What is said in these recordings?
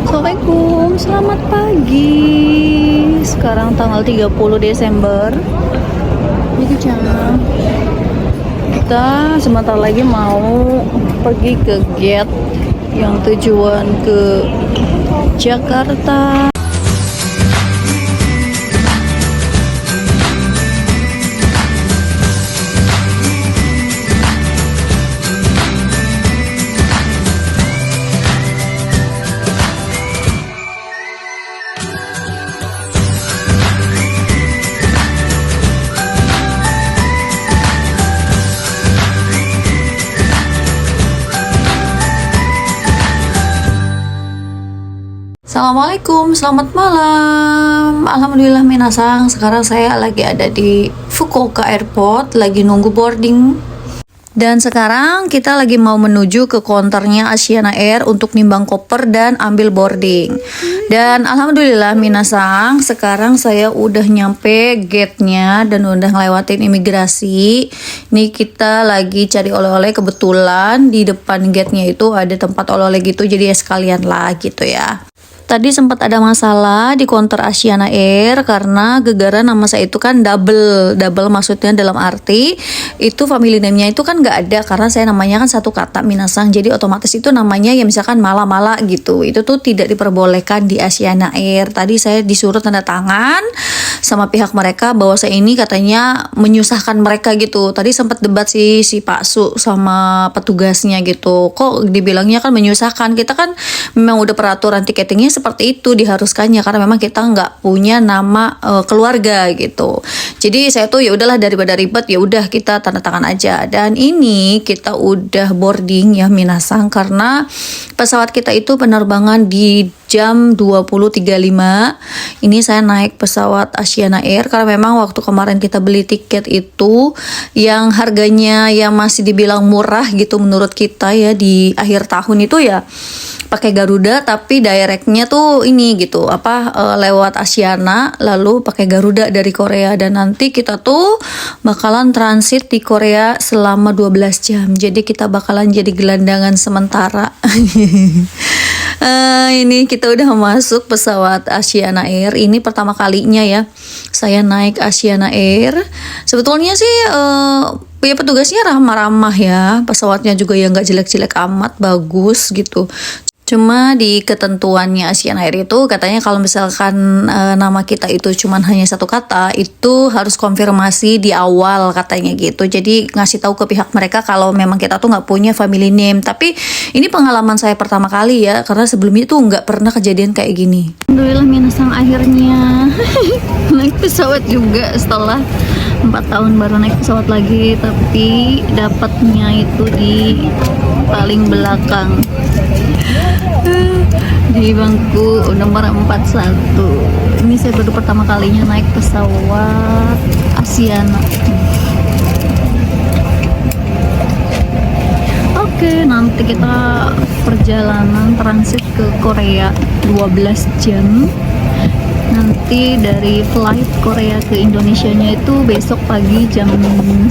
Assalamualaikum, selamat pagi. Sekarang tanggal 30 Desember. Ini kita sebentar lagi mau pergi ke gate yang tujuan ke Jakarta. Assalamualaikum, selamat malam. Alhamdulillah minasang. Sekarang saya lagi ada di Fukuoka Airport, lagi nunggu boarding. Dan sekarang kita lagi mau menuju ke counternya Asiana Air untuk nimbang koper dan ambil boarding. Dan alhamdulillah minasang, sekarang saya udah nyampe gate-nya dan udah ngelewatin imigrasi. Ini kita lagi cari oleh-oleh, kebetulan di depan gate-nya itu ada tempat oleh-oleh gitu, jadi ya sekalian lah gitu ya. Tadi sempat ada masalah di counter Asiana Air karena gegara nama saya itu kan double maksudnya dalam arti itu family name-nya itu kan nggak ada karena saya namanya kan satu kata minasang, jadi otomatis itu namanya ya misalkan mala gitu, itu tuh tidak diperbolehkan di Asiana Air. Tadi saya disuruh tanda tangan sama pihak mereka bahwa saya ini katanya menyusahkan mereka gitu. Tadi sempat debat si Pak Su sama petugasnya gitu, kok dibilangnya kan menyusahkan, kita kan memang udah peraturan tiketingnya seperti itu diharuskannya karena memang kita nggak punya nama keluarga gitu. Jadi saya tuh ya udahlah daripada ribet ya udah kita tanda tangan aja. Dan ini kita udah boarding ya minasang karena pesawat kita itu penerbangan di jam 20.35. Ini saya naik pesawat Asiana Air karena memang waktu kemarin kita beli tiket itu yang harganya yang masih dibilang murah gitu menurut kita ya di akhir tahun itu ya pakai Garuda, tapi directnya tuh ini gitu lewat Asiana lalu pakai Garuda dari Korea, dan nanti kita tuh bakalan transit di Korea selama 12 jam. Jadi kita bakalan jadi gelandangan sementara. Ini kita udah masuk pesawat Asiana Air. Ini pertama kalinya ya saya naik Asiana Air. Sebetulnya sih ya petugasnya ramah-ramah ya, pesawatnya juga ya nggak jelek-jelek amat, bagus gitu. Cuma di ketentuannya Asiana Air itu katanya kalau misalkan nama kita itu cuman hanya satu kata, itu harus konfirmasi di awal katanya gitu. Jadi ngasih tahu ke pihak mereka kalau memang kita tuh nggak punya family name. Tapi ini pengalaman saya pertama kali ya, karena sebelumnya tuh nggak pernah kejadian kayak gini. Alhamdulillah minasang akhirnya naik pesawat juga setelah 4 tahun baru naik pesawat lagi, tapi dapatnya itu di paling belakang di bangku nomor 41. Ini saya baru pertama kalinya naik pesawat Asiana. Oke, nanti kita perjalanan transit ke Korea 12 jam. Nanti dari flight Korea ke Indonesianya itu besok pagi jam 10.35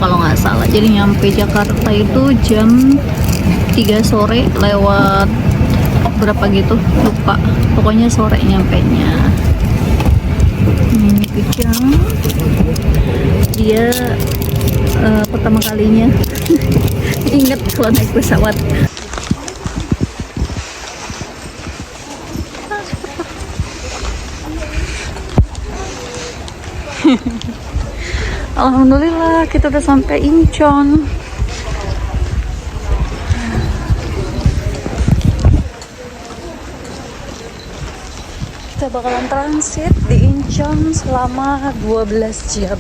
kalau nggak salah. Jadi nyampe Jakarta itu jam 3 sore lewat berapa gitu, lupa. Pokoknya sore nyampenya. Ini Kejang. Dia pertama kalinya inget kalau naik pesawat. Alhamdulillah kita udah sampai Incheon. Kita bakalan transit di Incheon selama 12 jam.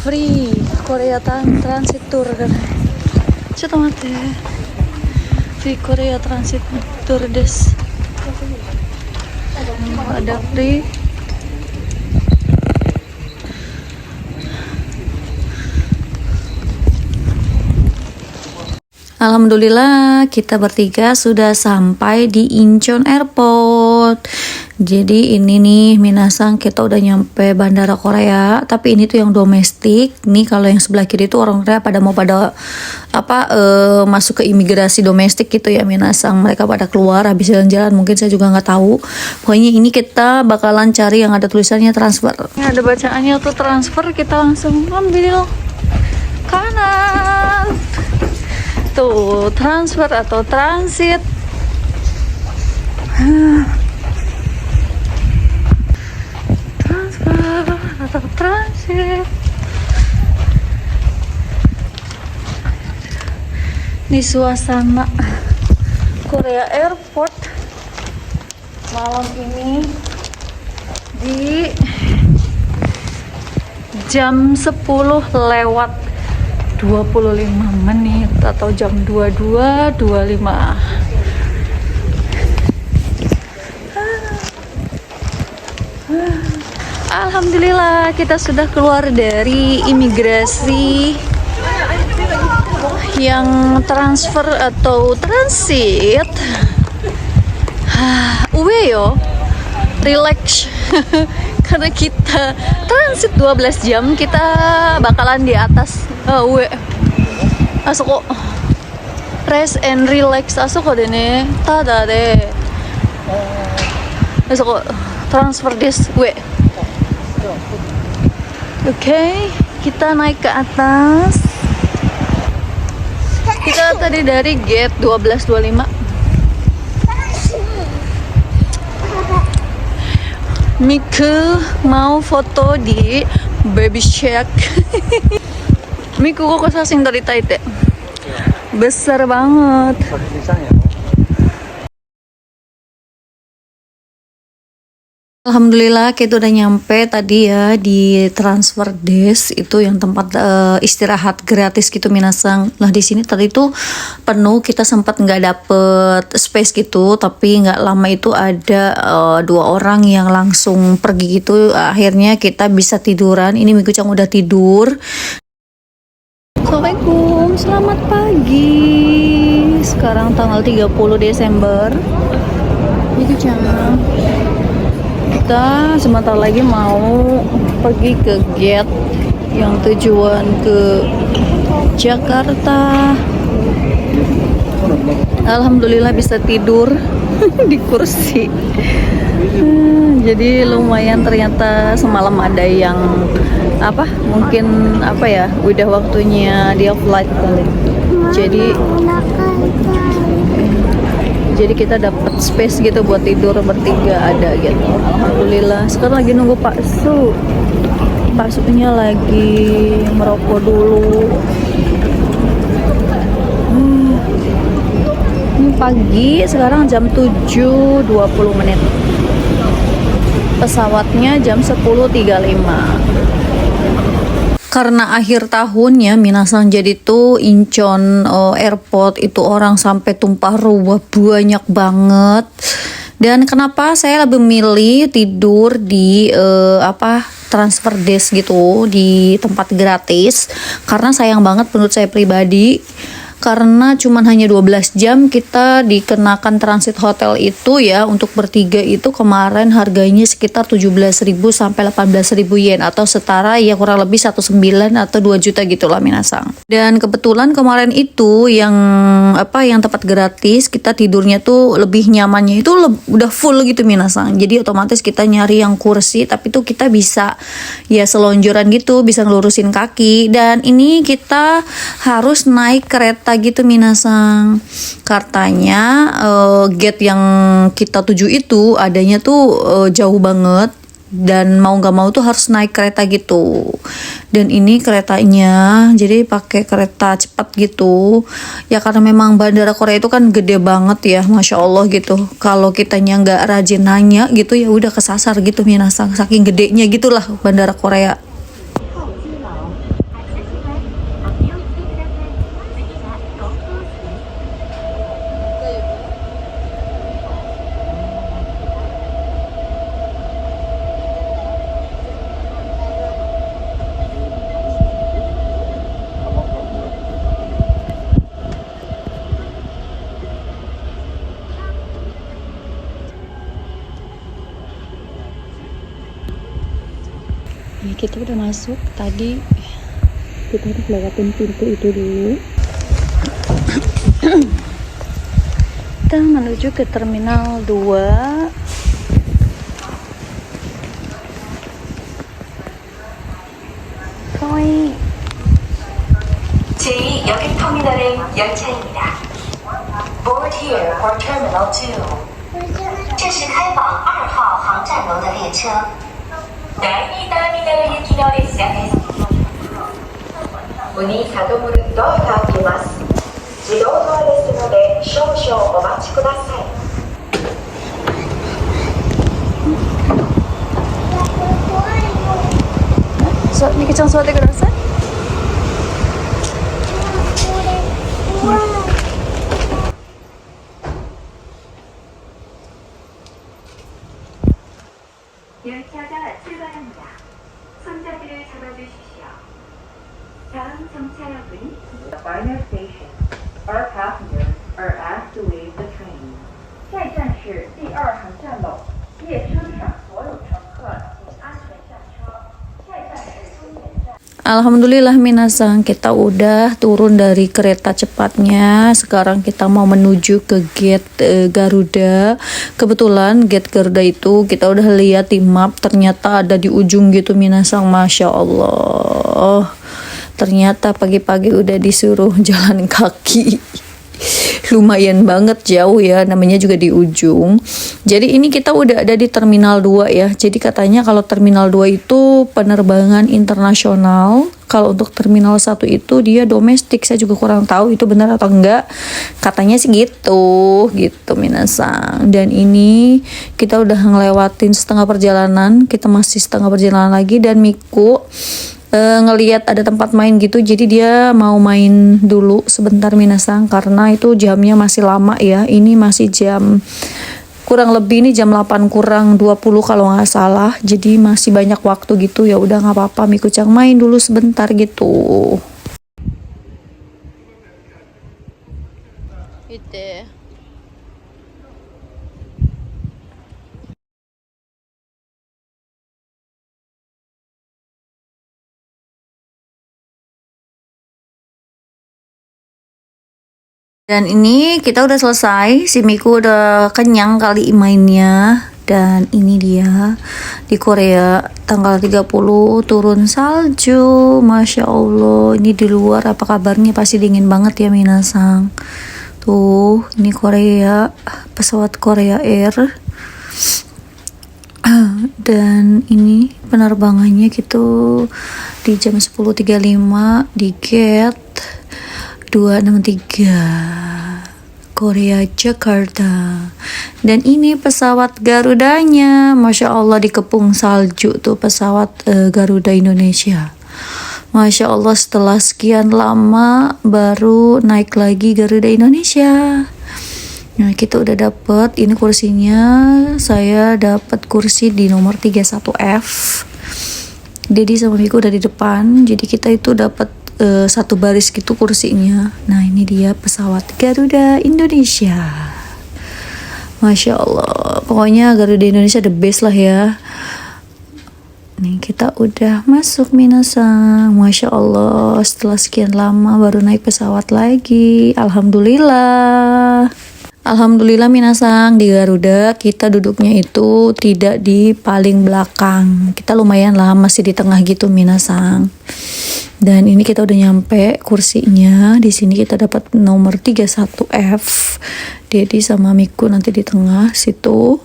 Free Korea Transit Tour kan. Coba mate. Free Korea Transit Tour des. Ada free. Alhamdulillah kita bertiga sudah sampai di Incheon Airport. airport. Jadi ini nih minasang, kita udah nyampe bandara Korea, tapi ini tuh yang domestik. Nih kalau yang sebelah kiri tuh orang Korea pada mau pada masuk ke imigrasi domestik gitu ya minasang. Mereka pada keluar habis jalan-jalan, mungkin saya juga nggak tahu. Pokoknya ini kita bakalan cari yang ada tulisannya transfer. Ini ada bacaannya tuh transfer, kita langsung ambil kanan. Tuh transfer atau transit. Atau transit. Di suasana Korea Airport malam ini di jam 10 lewat 25 menit atau jam 22.25. Alhamdulillah kita sudah keluar dari imigrasi yang transfer atau transit. Uwe yo, relax. Karena kita transit 12 jam, kita bakalan di atas uwe. Asoko rest and relax asoko dene. Tada de. Asoko transfer this uwe. Oke, kita naik ke atas. Kita tadi dari gate 1225. Miku mau foto di Baby Shack. Miku kok saking dari Taite. Besar banget. Alhamdulillah kita udah nyampe tadi ya di transfer desk, itu yang tempat istirahat gratis gitu minasang. Lah di sini tadi tuh penuh, kita sempat nggak dapet space gitu, tapi nggak lama itu ada 2 orang yang langsung pergi gitu. Akhirnya kita bisa tiduran. Ini Miku-chan udah tidur. Assalamualaikum, selamat pagi. Sekarang tanggal 30 Desember. Miku-chan, kita sebentar lagi mau pergi ke gate yang tujuan ke Jakarta. Alhamdulillah bisa tidur di kursi. Jadi lumayan, ternyata semalam ada yang mungkin udah waktunya dia flight kali. Jadi kita dapat space gitu buat tidur bertiga ada gitu. Alhamdulillah. Sekarang lagi nunggu Pak Su. Pak Su-nya lagi merokok dulu. Ini pagi, sekarang jam 7.20 menit. Pesawatnya jam 10.35. Karena akhir tahunnya minasang, jadi tuh Incheon Airport itu orang sampai tumpah ruah banyak banget. Dan kenapa saya lebih milih tidur di transfer desk gitu, di tempat gratis, karena sayang banget menurut saya pribadi, karena cuman hanya 12 jam kita dikenakan transit hotel itu ya. Untuk bertiga itu kemarin harganya sekitar 17.000 sampai 18.000 yen, atau setara ya kurang lebih 1,9 atau 2 juta gitulah minasang. Dan kebetulan kemarin itu yang tempat gratis, kita tidurnya tuh lebih nyamannya itu udah full gitu minasang. Jadi otomatis kita nyari yang kursi, tapi tuh kita bisa ya selonjoran gitu, bisa ngelurusin kaki. Dan ini kita harus naik kereta gitu minasang. Katanya gate yang kita tuju itu adanya tuh jauh banget, dan mau nggak mau tuh harus naik kereta gitu. Dan ini keretanya jadi pakai kereta cepat gitu ya, karena memang bandara Korea itu kan gede banget ya, masya Allah gitu. Kalau kitanya nggak rajin nanya gitu ya udah kesasar gitu minasang, saking gedenya gitulah bandara Korea. Kita udah masuk tadi. Kita harus lewatin pintu itu dulu. Kita menuju ke Terminal 2. Koi. 제 여객 터미널의 열차입니다. Board here for Terminal 2. 这是开往2号航站楼的列车。第2ターミナル行きの列車です。문이 자동으로 열어가きます。自動ドアですので少々お待ちください。にけちゃん座ってください。열차가 출발합니다. 손잡이를 잡아주십시오. 다음 정차역은 The final station. All passengers are asked to leave the train. 下一站是第2航站楼，列车上所有乘客请安全下车。下一站是终点站。Alhamdulillah minasang, kita udah turun dari kereta cepatnya. Sekarang kita mau menuju ke gate Garuda. Kebetulan gate Garuda itu kita udah lihat di map, ternyata ada di ujung gitu minasang. Masya Allah, ternyata pagi-pagi udah disuruh jalan kaki. Lumayan banget jauh ya, namanya juga di ujung. Jadi ini kita udah ada di Terminal 2 ya. Jadi katanya kalau Terminal 2 itu penerbangan internasional. Kalau untuk Terminal 1 itu dia domestik. Saya juga kurang tahu itu benar atau enggak. Katanya sih gitu minasang. Dan ini kita udah ngelewatin setengah perjalanan. Kita masih setengah perjalanan lagi. Dan Miku ngelihat ada tempat main gitu, jadi dia mau main dulu sebentar minasang, karena itu jamnya masih lama ya. Ini masih jam kurang lebih ini jam 8 kurang 20 kalau nggak salah, jadi masih banyak waktu gitu. Ya udah nggak apa-apa, Mikucang main dulu sebentar gitu. Gitu. Dan ini kita udah selesai, si Miku udah kenyang kali mainnya. Dan ini dia di Korea tanggal 30 turun salju. Masya Allah, ini di luar apa kabarnya, pasti dingin banget ya minasang. Tuh, ini Korea, pesawat Korea Air. Dan ini penerbangannya gitu di jam 10.35 di gate 263 Korea Jakarta. Dan ini pesawat Garudanya, Masya Allah dikepung salju tuh pesawat Garuda Indonesia. Masya Allah, setelah sekian lama baru naik lagi Garuda Indonesia. Nah, kita udah dapet ini kursinya. Saya dapat kursi di nomor 31F. Dedi sama Miku udah di depan, jadi kita itu dapat satu baris gitu kursinya. Nah, ini dia pesawat Garuda Indonesia. Masya Allah, pokoknya Garuda Indonesia the best lah ya. Nih kita udah masuk minasang. Masya Allah, setelah sekian lama baru naik pesawat lagi. Alhamdulillah. Alhamdulillah minasang, di Garuda kita duduknya itu tidak di paling belakang. Kita lumayan lah masih di tengah gitu minasang. Dan ini kita udah nyampe kursinya. Di sini kita dapat nomor 31F. Dedi sama Miku nanti di tengah situ.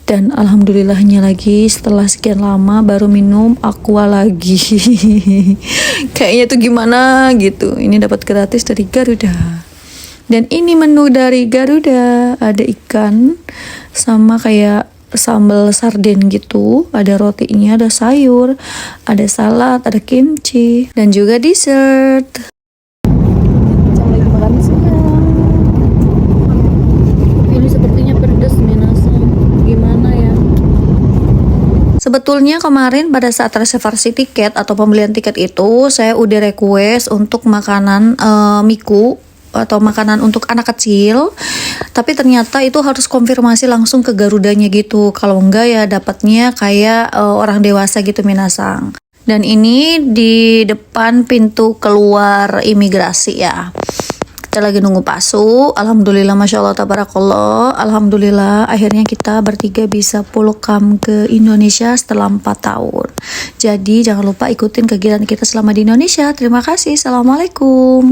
Dan alhamdulillahnya lagi setelah sekian lama baru minum aqua lagi. Kayaknya tuh gimana gitu. Ini dapat gratis dari Garuda. Dan ini menu dari Garuda, ada ikan sama kayak sambal sarden gitu, ada rotinya, ada sayur, ada salad, ada kimchi, dan juga dessert. Lagi makan siang. Ini sepertinya pedas minasang. Gimana ya? Sebetulnya kemarin pada saat reservasi tiket atau pembelian tiket itu saya udah request untuk makanan Miku atau makanan untuk anak kecil. Tapi ternyata itu harus konfirmasi langsung ke Garudanya gitu. Kalau enggak ya dapatnya kayak orang dewasa gitu minasang. Dan ini di depan pintu keluar imigrasi ya. Kita lagi nunggu pasu. Alhamdulillah, masya Allah, tabarakallah. Alhamdulillah, akhirnya kita bertiga bisa pulang ke Indonesia setelah 4 tahun. Jadi jangan lupa ikutin kegiatan kita selama di Indonesia. Terima kasih. Assalamualaikum.